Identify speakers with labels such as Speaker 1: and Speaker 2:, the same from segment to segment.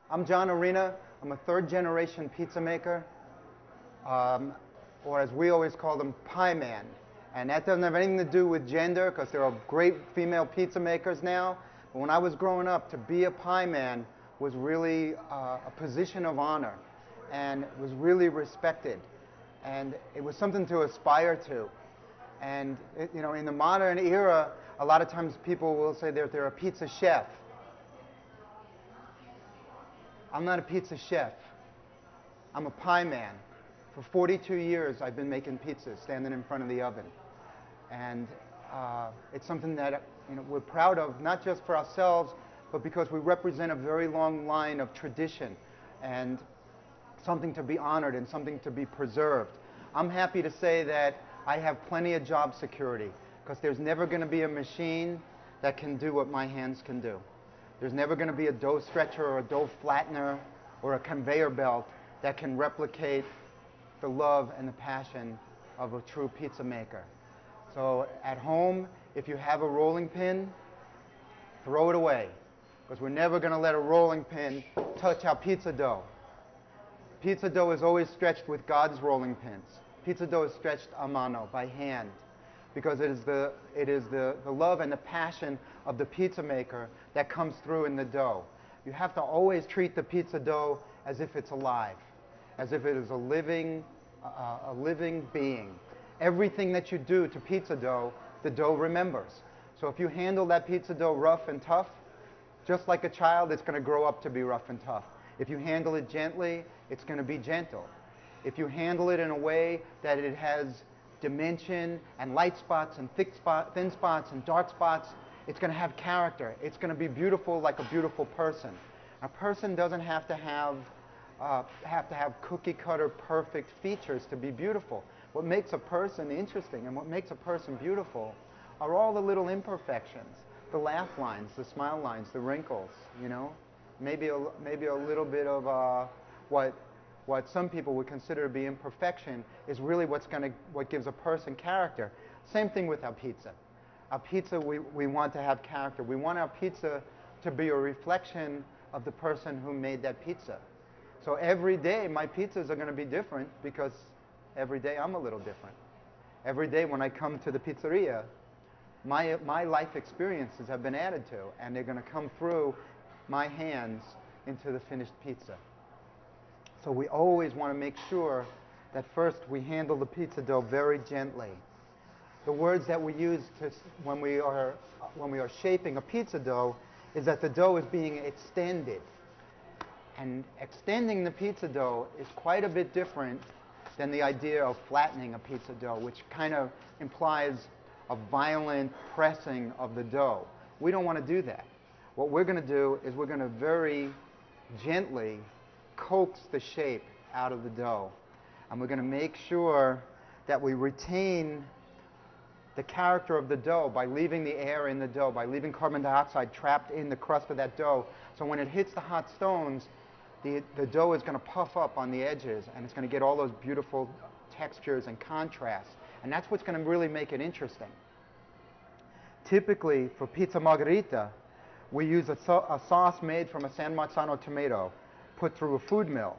Speaker 1: I'm John Arena. I'm a third-generation pizza maker, or as we always call them, pie man. And that doesn't have anything to do with gender, because there are great female pizza makers now. But when I was growing up, to be a pie man was really a position of honor, and it was really respected, and it was something to aspire to. And in the modern era, a lot of times people will say they're a pizza chef. I'm not a pizza chef. I'm a pie man. For 42 years, I've been making pizzas, standing in front of the oven. And it's something that we're proud of, not just for ourselves, but because we represent a very long line of tradition and something to be honored and something to be preserved. I'm happy to say that I have plenty of job security, because there's never going to be a machine that can do what my hands can do. There's never going to be a dough stretcher or a dough flattener or a conveyor belt that can replicate the love and the passion of a true pizza maker. So at home, if you have a rolling pin, throw it away, because we're never going to let a rolling pin touch our pizza dough. Pizza dough is always stretched with God's rolling pins. Pizza dough is stretched a mano, by hand, because it is the love and the passion of the pizza maker that comes through in the dough. You have to always treat the pizza dough as if it's alive, as if it is a living being. Everything that you do to pizza dough, the dough remembers. So if you handle that pizza dough rough and tough, just like a child, it's going to grow up to be rough and tough. If you handle it gently, it's going to be gentle. If you handle it in a way that it has dimension and light spots and thin spots and dark spots, it's going to have character. It's going to be beautiful, like a beautiful person. A person doesn't have to have cookie cutter perfect features to be beautiful. What makes a person interesting and what makes a person beautiful are all the little imperfections, the laugh lines, the smile lines, the wrinkles. Maybe a little bit of what some people would consider to be imperfection is really what gives a person character. Same thing with our pizza. Our pizza, we want to have character. We want our pizza to be a reflection of the person who made that pizza. So every day my pizzas are going to be different, because every day I'm a little different. Every day when I come to the pizzeria, my life experiences have been added to, and they're going to come through my hands into the finished pizza. So we always want to make sure that first we handle the pizza dough very gently. The words that we use when we are shaping a pizza dough is that the dough is being extended. And extending the pizza dough is quite a bit different than the idea of flattening a pizza dough, which kind of implies a violent pressing of the dough. We don't want to do that. What we're going to do is we're going to very gently coax the shape out of the dough. And we're going to make sure that we retain the character of the dough by leaving the air in the dough, by leaving carbon dioxide trapped in the crust of that dough. So when it hits the hot stones, the dough is going to puff up on the edges, and it's going to get all those beautiful textures and contrasts. And that's what's going to really make it interesting. Typically, for pizza margherita, we use a sauce made from a San Marzano tomato put through a food mill.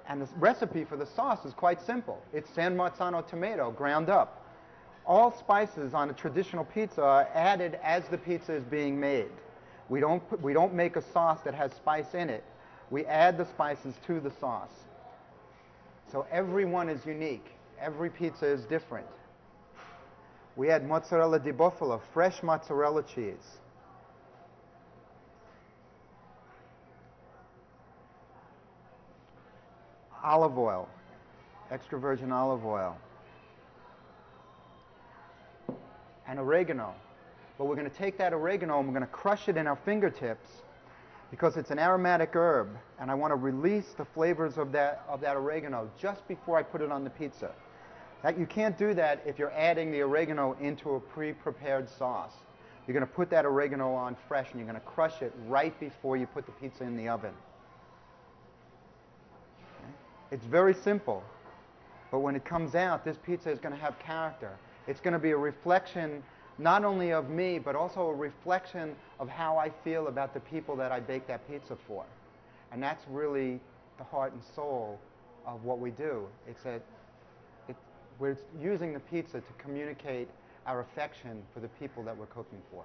Speaker 1: And the recipe for the sauce is quite simple. It's San Marzano tomato ground up. All spices on a traditional pizza are added as the pizza is being made. We don't make a sauce that has spice in it. We add the spices to the sauce. So every one is unique. Every pizza is different. We add mozzarella di bufala, fresh mozzarella cheese. Olive oil, extra virgin olive oil. And oregano. But we're going to take that oregano and we're going to crush it in our fingertips, because it's an aromatic herb, and I want to release the flavors of that oregano just before I put it on the pizza. You can't do that if you're adding the oregano into a pre-prepared sauce. You're going to put that oregano on fresh, and you're going to crush it right before you put the pizza in the oven. Okay? It's very simple, but when it comes out, this pizza is going to have character. It's going to be a reflection not only of me, but also a reflection of how I feel about the people that I bake that pizza for. And that's really the heart and soul of what we do. We're using the pizza to communicate our affection for the people that we're cooking for.